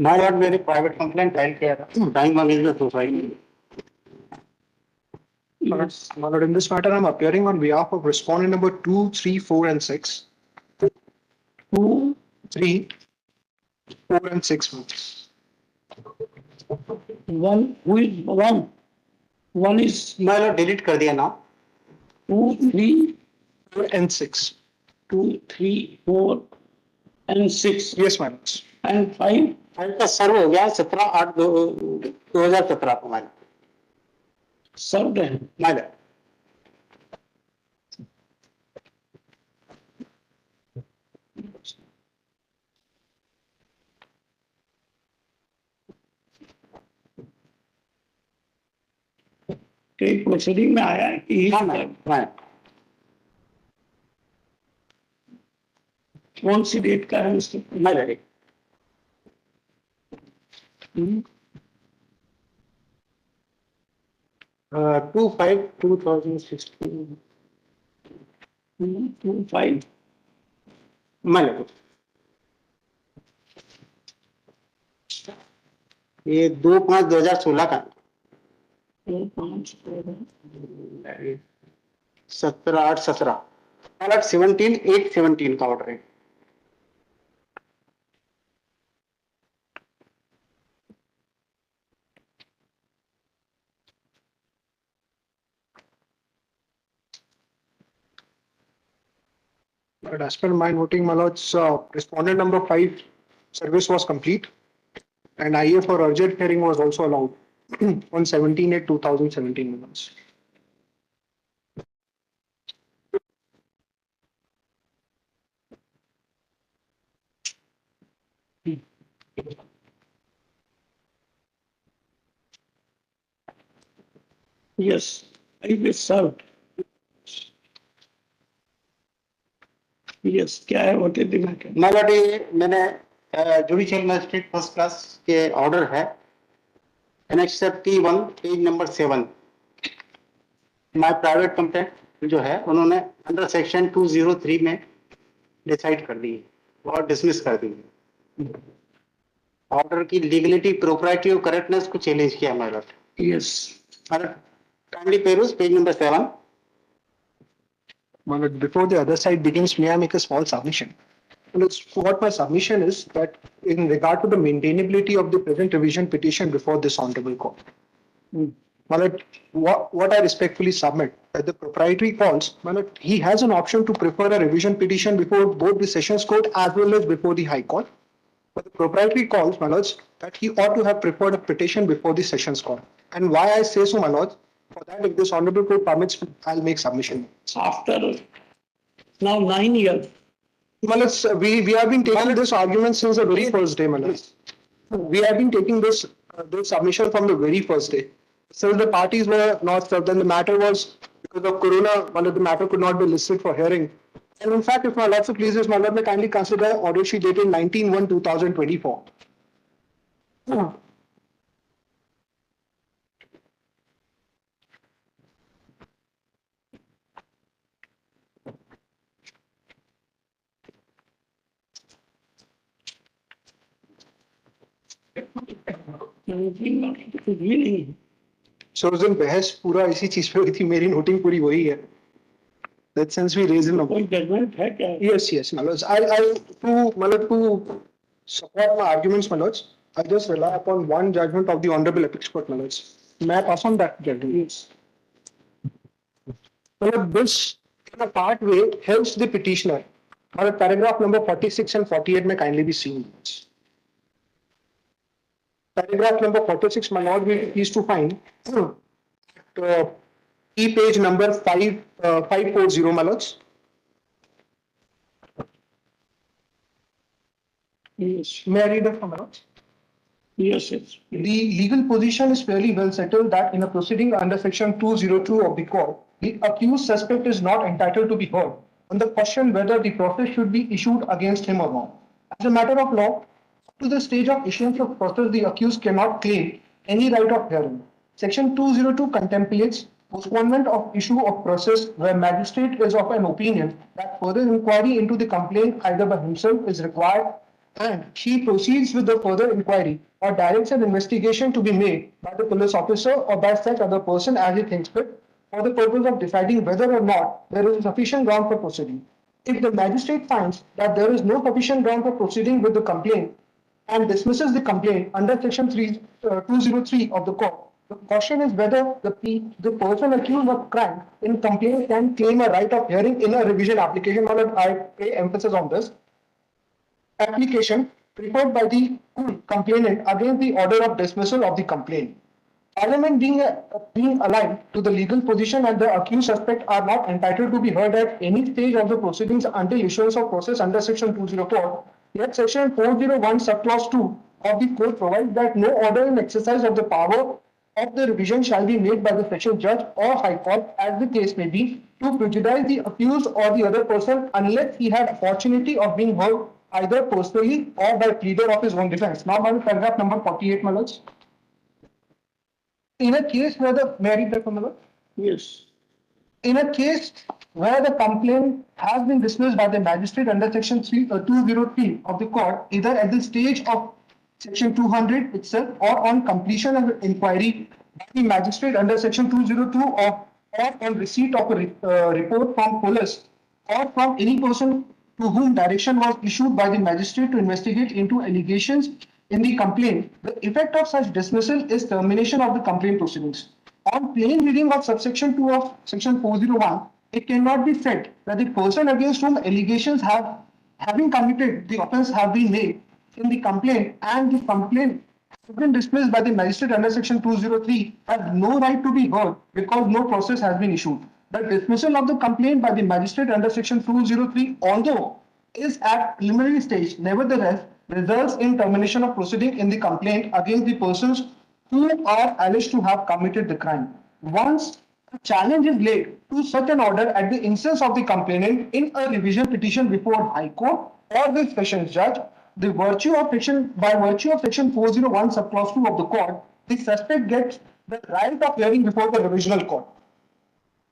My lord, मेरी private complaint file किया था time against society. Yes. My lord, in this matter, I'm appearing on behalf of respondent number 2, 3, 4, and 6. 2, 3, 4, and 6. 1, who is 1? 1 is My lord, delete कर दिया ना. 2, 3, 4 and 6. 2, 3, 4, and 6. Yes, my lords. And 5, file का सर्व हो गया 17/8/2017 को. My served है. lord. कई proceeding में आया है कि हाँ, my lord. My lord. कौन सी डेट का है mister? My lord. 2/5/2016. 2, 5. My lord. ये 2/5/2016 का 2, 5, 17/8/17. My lord, 17/8/17 का ऑर्डर है. But as per my noting, my lords, respondent number 5 service was complete, and IA for urgent hearing was also allowed on 17/8/2017. My lords. Yes, I will served. Yes, क्या है what is the matter? My lord, ये मैंने judicial magistrate first class के order है annex T1 page number 7. My private complaint जो है उन्होंने under section 203 में डिसाइड कर दी और डिसमिस कर दी. ऑर्डर की लीगलिटी, प्रोप्राइटी और करेक्टनेस को चैलेंज किया. My Lord, Yes. Kindly peruse page number 7. My lord, before the other side begins, may I make a small submission? Well, what my submission is that in regard to the maintainability of the present revision petition before this honorable court, my lord, what I respectfully submit that the proprietary calls, my lord, he has an option to prefer a revision petition before both the sessions court as well as before the high court. But the proprietary calls, my lords, that he ought to have preferred a petition before the sessions court. And why I say so, my lords, for that, if this honorable court permits, I'll make submission. After now 9 years. My lords, we have been taking this argument since the very first day, my lords. We have been taking this submission from the very first day. Since the parties were not served, then the matter was, because of Corona, my lord, the matter could not be listed for hearing. And in fact, if my lords so pleases, my lord may kindly consider order sheet dated 19/1/2024. Really? So उस दिन बहस पूरा इसी चीज पे हुई थी, मेरी नोटिंग पूरी वही है. That since we raised it. कोई जजमेंट है क्या? Yes, my lords. To support my arguments, my lords, I just rely upon one judgment of the Honorable Apex Court, my lords. May I pass on that judgment? Yes. My lord, this in a part way helps the petitioner. My lord, paragraph number 46 and 48 may kindly be seen. Paragraph number 46, my lord, is to find page number 540, my lords. Yes. May I read it from my lords? Yes, yes. The legal position is fairly well settled that in a proceeding under section 202 of the court, the accused suspect is not entitled to be heard on the question whether the process should be issued against him or not. As a matter of law, up to the stage of issuance of process, the accused cannot claim any right of hearing. Section 202 contemplates postponement of issue of process where magistrate is of an opinion that further inquiry into the complaint either by himself is required and he proceeds with the further inquiry or directs an investigation to be made by the police officer or by such other person as he thinks fit for the purpose of deciding whether or not there is sufficient ground for proceeding. If the magistrate finds that there is no sufficient ground for proceeding with the complaint and dismisses the complaint under section 203 of the code, the question is whether the person accused of crime in complaint can claim a right of hearing in a revision application. I pay emphasis on this application preferred by the complainant against the order of dismissal of the complaint. Parliament being aligned to the legal position and the accused suspect are not entitled to be heard at any stage of the proceedings until issuance of process under section 204. Yet section 401 subclause 2 of the code provides that no order in exercise of the power of the revision shall be made by the session judge or high court, as the case may be, to prejudice the accused or the other person unless he had opportunity of being heard either personally or by pleader of his own defense. Now, my paragraph number 48, my lords. In a case where the, may I read that, my lord? Yes. In a case where the complaint has been dismissed by the magistrate under section 203 of the court, either at the stage of section 200 itself or on completion of the inquiry by the magistrate under section 202 or on receipt of a report from police or from any person to whom direction was issued by the magistrate to investigate into allegations in the complaint, the effect of such dismissal is termination of the complaint proceedings. On plain reading of subsection 2 of section 401, it cannot be said that the person against whom allegations having committed the offence have been made in the complaint and the complaint has been dismissed by the magistrate under section 203 has no right to be heard because no process has been issued. The dismissal of the complaint by the magistrate under section 203, although is at preliminary stage, nevertheless results in termination of proceeding in the complaint against the persons who are alleged to have committed the crime. Once a challenge is laid to such an order at the instance of the complainant in a revision petition before High Court or the Sessions Judge, by virtue of section 401 subclause 2 of the court, the suspect gets the right of hearing before the revisional court.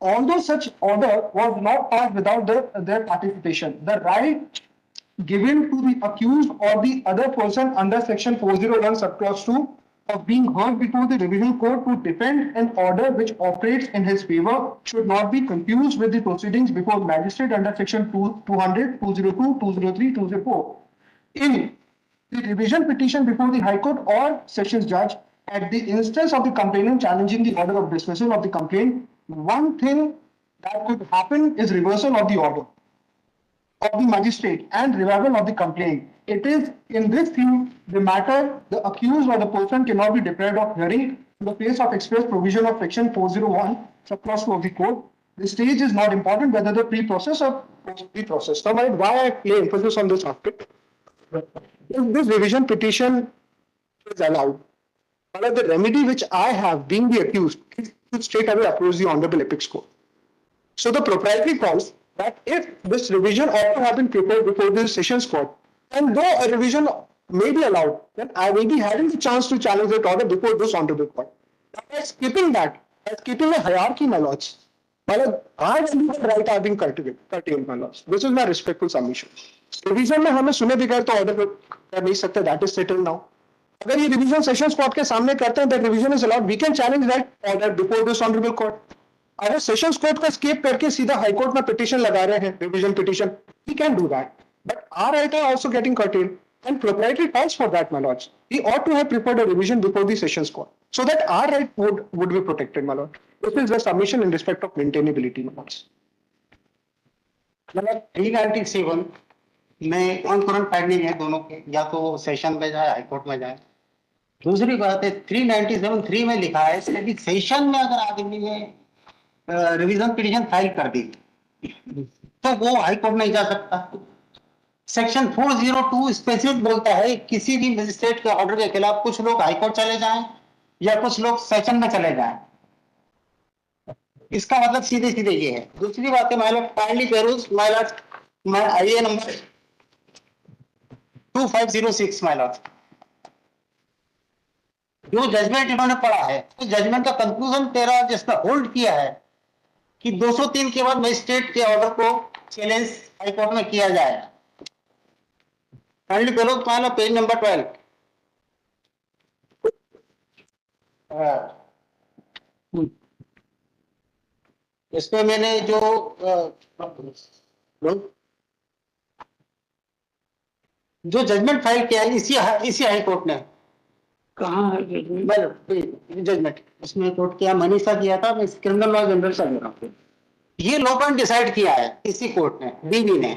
Although such order was not passed without their participation, the right given to the accused or the other person under section 401 subclause 2 of being heard before the revision court to defend an order which operates in his favor should not be confused with the proceedings before magistrate under section 200, 202, 203, 204. In the revision petition before the High Court or Sessions Judge, at the instance of the complainant challenging the order of dismissal of the complaint, one thing that could happen is reversal of the order of the magistrate and revival of the complaint. It is in this thing the matter the accused or the person cannot be deprived of hearing in the face of express provision of section 401 subclause 2 of the code. The stage is not important whether the pre-process or post-process. So why I lay emphasis on this aspect? If this revision petition is allowed, the remedy which I have, being the accused, is to straight away approach the Honorable Apex Court. So the proprietary calls that if this revision ought to have been prepared before the Sessions Court, and though a revision may be allowed, then I will be having the chance to challenge that order before this Honorable Court. By skipping that, by skipping a hierarchy, my lords, our legal right are being curtailed, my lords. This is my respectful submission. Revision में हमें सुने बगैर तो order कर नहीं सकते, that is settled now. अगर ये रिवीजन सेशंस कोर्ट के सामने करते हैं, that revision is allowed, we can challenge that order before this honorable court. अगर सेशंस कोर्ट का स्केप करके सीधा हाई कोर्ट में पिटीशन लगा रहे हैं, revision petition, we can do that. But our right are also getting curtailed, and proprietary calls for that, my lords. We ought to have preferred a revision before the sessions court, so that our right would be protected, my lord. This is the submission in respect of maintainability, my lords. 397 में concurrent filing है दोनों के, या तो session में जाए high court में जाए। दूसरी बात है 397(3) में लिखा है कि सेशन में अगर आदमी ने रिवीजन पिटीशन फाइल कर दी तो वो हाई कोर्ट नहीं जा सकता। सेक्शन 402 स्पेसिफिक बोलता है किसी भी मजिस्ट्रेट के ऑर्डर के खिलाफ कुछ लोग हाई कोर्ट चले जाएं या कुछ लोग सेशन में चले जाएं। इसका मतलब सीधे सीधे ये है। दूसरी बात है, my Lord kindly peruse my Lord आईए नंबर 2506 माय लॉर्ड, जो जजमेंट इन्होंने पढ़ा है उस जजमेंट का कंक्लूजन तेरा जिसने होल्ड किया है कि 203 के बाद मजिस्ट्रेट के ऑर्डर को चैलेंज हाई कोर्ट में किया जाए। Kindly follow Mylar page number 12। इसमें मैंने जो जजमेंट फाइल किया है इसी हाई कोर्ट ने। कहाँ है judgment? जजमेंट इसमें कोर्ट किया, मनीषा किया था, मैं क्रिमिनल लॉ जनरल से बोल रहा हूँ। ये लॉ पॉइंट डिसाइड किया है इसी कोर्ट ने, बीबी ने।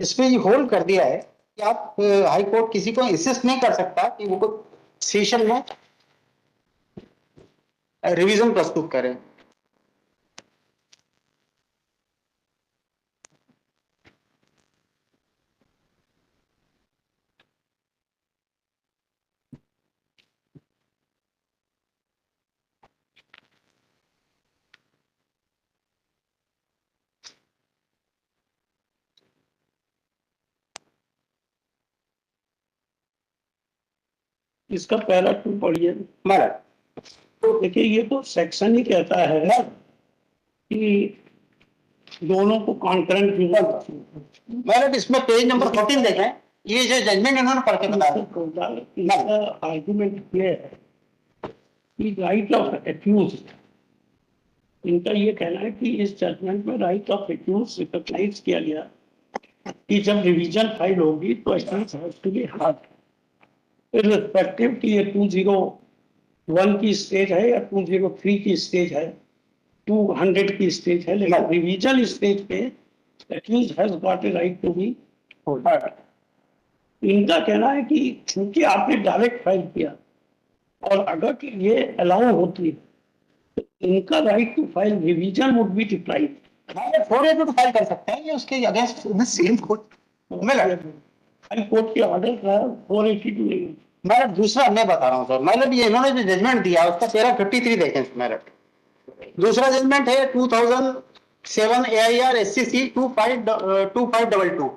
इसमें ये होल्ड कर दिया है कि आप हाई कोर्ट किसी को इंसिस्ट नहीं कर सकता कि वो सेशन में रिवीजन प्रस्तुत करें। इसका पहला टू पढ़िए। मैडम तो देखिए, ये तो सेक्शन ही कहता है कि दोनों को कॉन्करेंट मैडम इसमें पेज नंबर 14 देखें, ये जो जजमेंट इन्होंने पढ़ के बताया। आर्गुमेंट ये है कि राइट ऑफ एक्यूज, इनका ये कहना है कि इस जजमेंट में राइट ऑफ एक्यूज रिकॉग्नाइज किया गया कि जब रिवीजन फाइल होगी तो accused has to be hard, irrespective कि ये 201 की स्टेज है या 203 की स्टेज है, 200 की स्टेज है, लेकिन रिवीजन स्टेज पे accused has got a right to be hard. इनका कहना है कि चूंकि आपने डायरेक्ट फाइल किया और अगर ये अलाउ होती तो इनका right to file revision would be deprived. 482 file कर सकते हैं, ये उसके अगेंस्ट सेम कोर्ट में हाई कोर्ट के ऑर्डर का 482 नहीं। मैडम दूसरा मैं बता रहा हूँ सर, मतलब ये इन्होंने जो जजमेंट दिया उसका पैरा 53 देखें मैडम। दूसरा जजमेंट है 2007 AIR SCC 2522।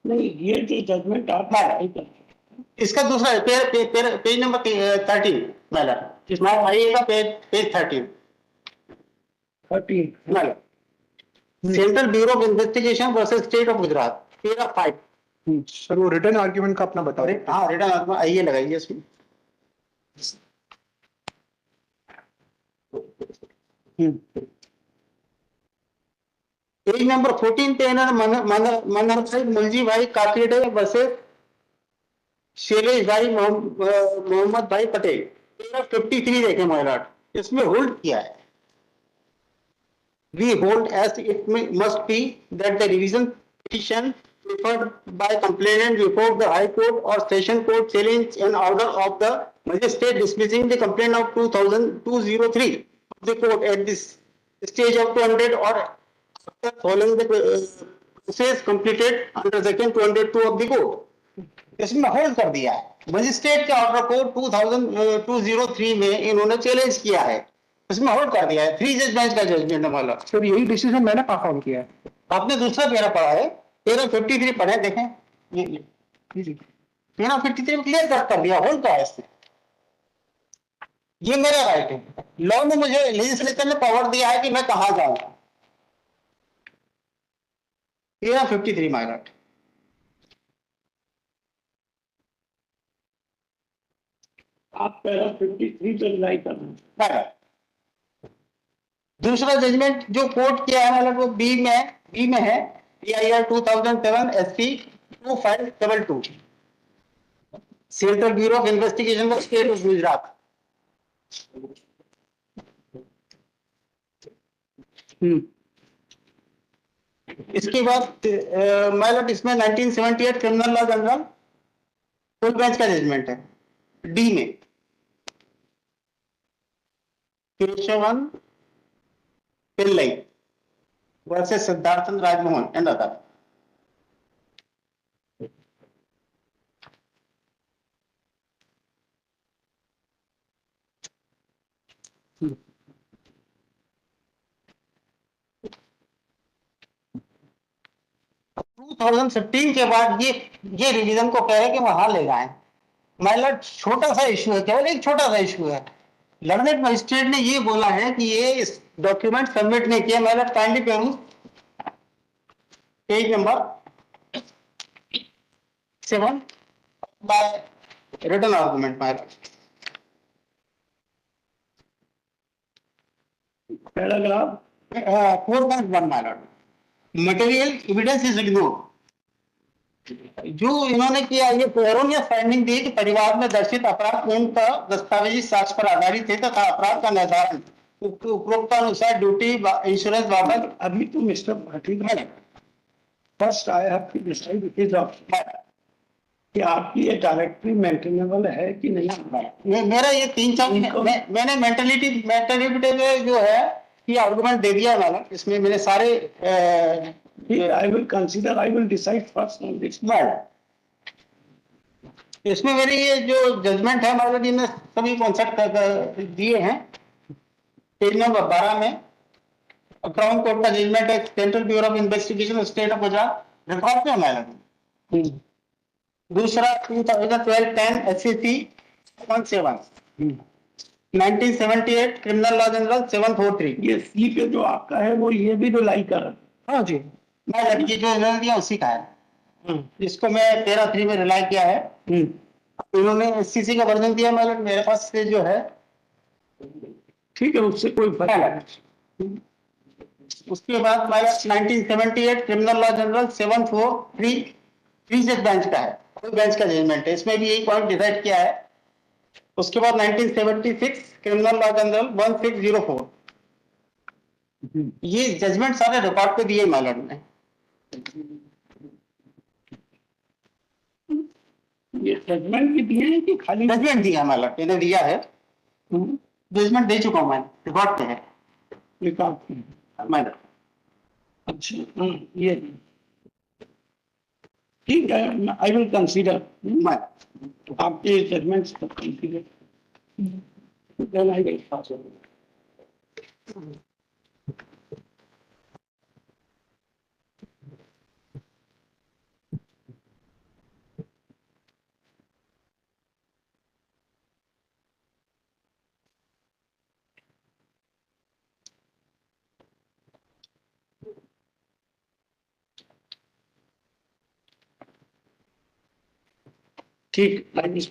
नहीं, ये जो जजमेंट आप इसका दूसरा पेज नंबर 13 मैडम, इसमें आइएगा page 13 madam. Central bureau of investigation versus state of Gujarat, para 5। Sir वो रिटर्न आर्ग्यूमेंट का अपना बता रहे। हाँ रिटर्न आर्ग्यूमेंट आइए लगाइए इसमें। पेज नंबर 14 पे मनहर भाई मुंजी भाई काकेडे वर्सेस शैलेश भाई मोहम्मद भाई पटेल, 53 देखें माइलॉर्ड। इसमें होल्ड किया है, we hold as it must be that the revision petition preferred by complainant before the High Court or Session Court challenge an order of the magistrate dismissing the complaint of 203 of the court at this stage of 200 or after following the process completed under section 202 of the court। इसमें hold कर दिया है, magistrate के order को 203 में इन्होंने challenge किया है, इसमें होल्ड कर दिया है। 3 जज बेंच का जजमेंट वाला। सर यही डिसीजन मैंने पास ऑन किया है। आपने दूसरा पैरा पढ़ा है, पैरा 53 पढ़े देखें, जी पैरा 53 में क्लियर कर दिया, होल्ड का है इसने। ये मेरा राइट है, लॉ ने मुझे लेजिस्लेचर ने पावर दिया है कि मैं कहां जाऊं। Para 53 my right. आप पैरा 53 पे रिलाई कर रहे हैं। दूसरा जजमेंट जो कोर्ट किया है मतलब वो बी में है, PIR 2007 SP 2522 central bureau of investigation of state of Gujarat. इसके बाद माइलॉर्ड इसमें 1978 criminal law general full bench का जजमेंट है, डी में Keshavan Pillai versus Siddharthan Rajmohan and other. To 2015 के बाद ये रिवीजन को कह रहे हैं कि वहां ले जाएं। मतलब छोटा सा इशू है, केवल एक छोटा सा इशू है। लर्नेड मजिस्ट्रेट ने ये बोला है कि ये डॉक्यूमेंट सबमिट नहीं किया। मतलब kindly page number 7 by written argument paragraph 4.1 my lord, material evidence is ignored. जो इन्होंने किया, ये एरोनियस फाइंडिंग दी कि परिवार में दर्शित अपराध पूर्णतः दस्तावेजी साक्ष्य पर आधारित है तथा अपराध का निर्धारण उपरोक्त अनुसार ड्यूटी इंश्योरेंस बाबत। अभी तो mister Patil, first I have to decide his option कि आपकी ये डायरेक्टरी मेंटेनेबल है कि नहीं। मेरा ये 3-4 मैंने मेंटेलिटी में जो है ये आर्गुमेंट दे दिया मैंने। इसमें मैंने सारे आई will consider, I will decide first on this. इसमें मेरी ये जो जजमेंट है मतलब जी ने सभी कॉन्सेप्ट दिए हैं। पेज नंबर 12 में क्राउन कोर्ट का जजमेंट है, central bureau of investigation state of Gujarat record में मैंने। दूसरा 2012-10 SCC 17 1978 क्रिमिनल लॉ जनरल 743। ये सी पे जो आपका है वो ये भी रिलाई कर रहा है। हाँ जी, मैं ये जो इन्होंने दिया उसी का है। इसको मैं 13-3 में रिलाई किया है। इन्होंने SCC का वर्जन दिया, मतलब मेरे पास से जो है ठीक है, उससे कोई फर्क नहीं। उसके बाद minus 1978 criminal law general 743 3 bench का है, कोई बेंच का जजमेंट है। इसमें भी यही पॉइंट डिसाइड किया है। उसके बाद 1976 क्रिमिनल लॉ जनरल 1604। ये जजमेंट सारे रिकॉर्ड पे दिए मालूम ने। ये जजमेंट भी दिए हैं कि खाली जजमेंट दिया मालूम, इन्हें दिया है। जजमेंट दे चुका हूं मैं, रिकॉर्ड पे है रिकॉर्ड? मैडम। अच्छा, ये ठीक है, आई विल कंसीडर आपके जजमेंट्स को consider, then I will pass on. ठीक, आई विल